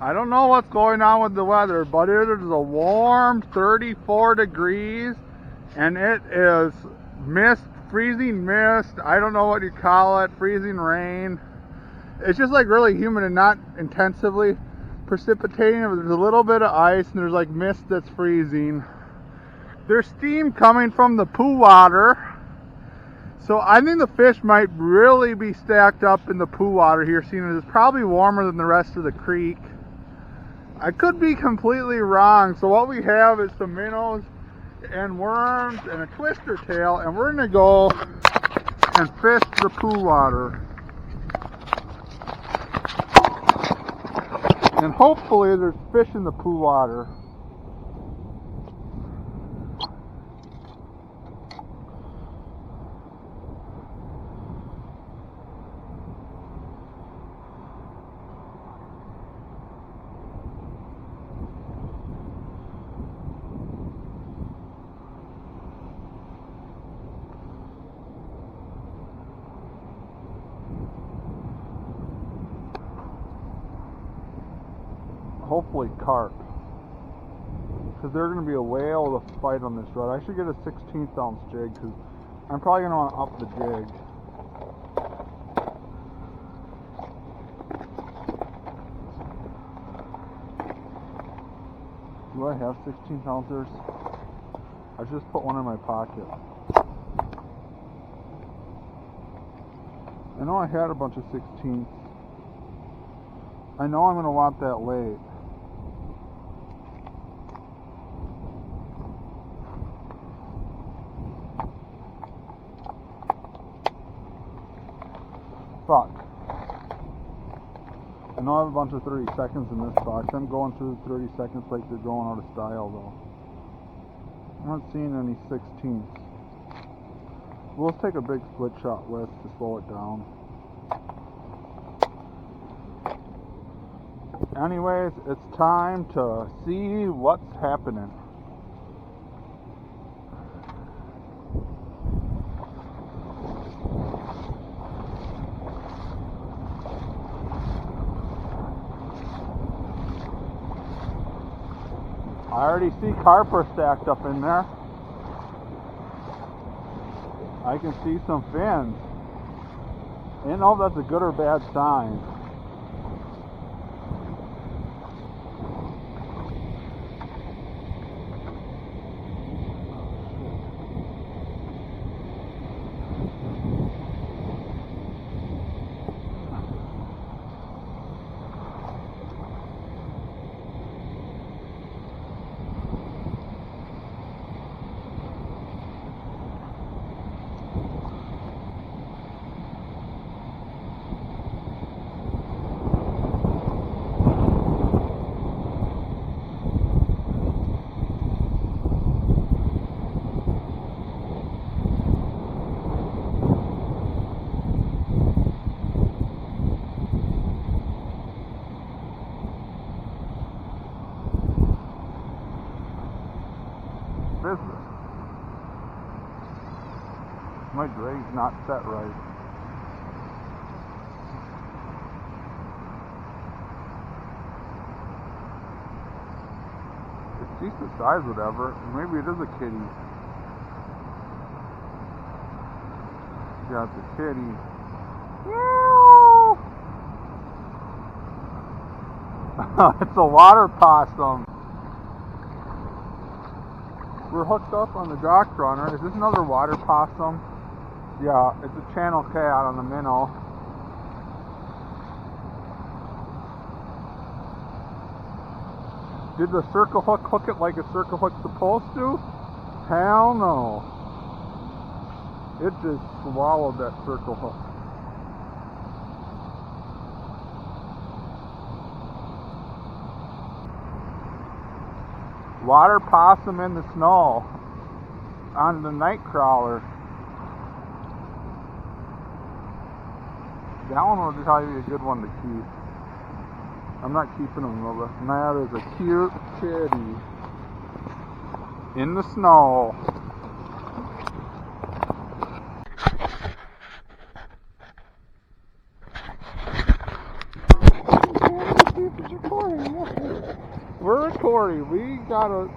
I don't know what's going on with the weather, but it is a warm 34 degrees and it is mist, freezing mist. I don't know what you call it, freezing rain. It's just like really humid and not intensively precipitating. There's a little bit of ice and there's like mist that's freezing. There's steam coming from the pool water. So I think the fish might really be stacked up in the pool water here, seeing as it's probably warmer than the rest of the creek. I could be completely wrong. So what we have is some minnows and worms and a twister tail, and we're gonna go and fish the pool water. And hopefully there's fish in the pool water. Hopefully carp, because they're going to be a whale to fight on this rod. I should get a 16th ounce jig, because I'm probably going to want to up the jig. Do I have 16th ounces? I just put one in my pocket. I know I had a bunch of 16ths. I know I'm going to want that late. Fuck. I know I have a bunch of 30 seconds in this box. I'm going through 30 seconds like they're going out of style though. I'm not seeing any 16ths. We'll take a big split shot with to slow it down. Anyways, it's time to see what's happening. I already see carp are stacked up in there. I can see some fins. I don't know if that's a good or bad sign. Business. My drag's not set right. It's decent size, whatever. Maybe it is a kitty. Yeah, it's a kitty. Meow! It's a water possum. We're hooked up on the dock runner. Is this another water possum? Yeah, it's a channel cat on the minnow. Did the circle hook it like a circle hook's supposed to? Hell no. It just swallowed that circle hook. Water possum in the snow on the night crawler. That one would probably be a good one to keep. I'm not keeping them though. That is a cute kitty in the snow. It's recording. We're recording. We got a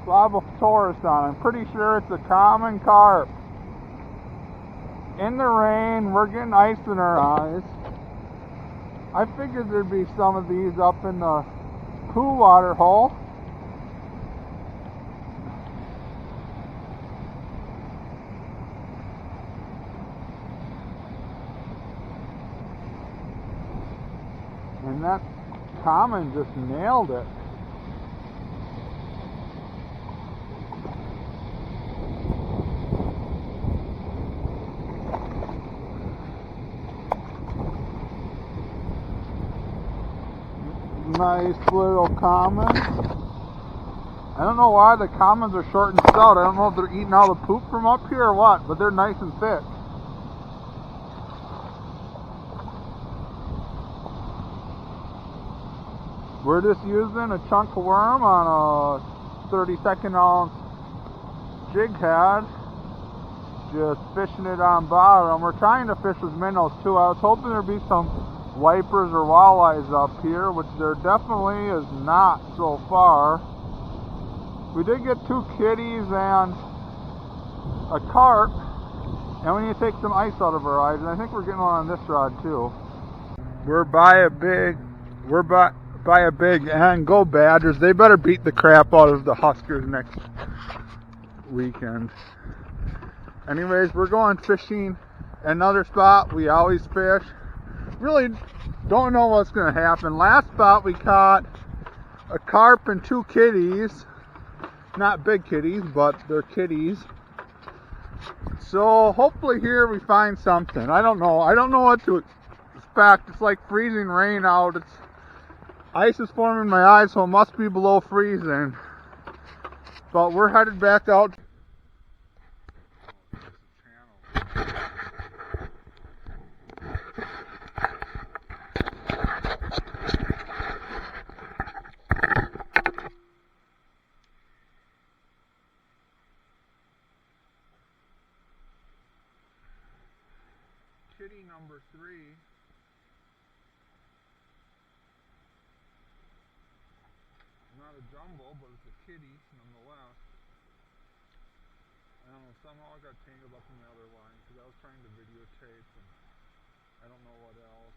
blob of tourists on. I'm pretty sure it's a common carp. In the rain, we're getting ice in our eyes. I figured there'd be some of these up in the pool water hole. And that common just nailed it. Nice little common. I don't know why the commons are short and stout. I don't know if they're eating all the poop from up here or what, but they're nice and thick. We're just using a chunk of worm on a 32nd ounce jig head. Just fishing it on bottom. We're trying to fish with minnows too. I was hoping there'd be some wipers or walleyes up here, which there definitely is not so far. We did get 2 kitties and a carp, and we need to take some ice out of our eyes, and I think we're getting one on this rod too. We're by a big and go Badgers. They better beat the crap out of the Huskers next weekend. Anyways, we're going fishing another spot we always fish. Really don't know what's going to happen. Last spot we caught a carp and 2 kitties. Not big kitties, but they're kitties. So hopefully here we find something. I don't know what to expect. It's like freezing rain out. It's ice is forming in my eyes, so it must be below freezing. But we're headed back out. Kitty number 3. Not a jumbo, but it's a kitty nonetheless. I don't know, somehow I got tangled up in the other line because I was trying to videotape and I don't know what else.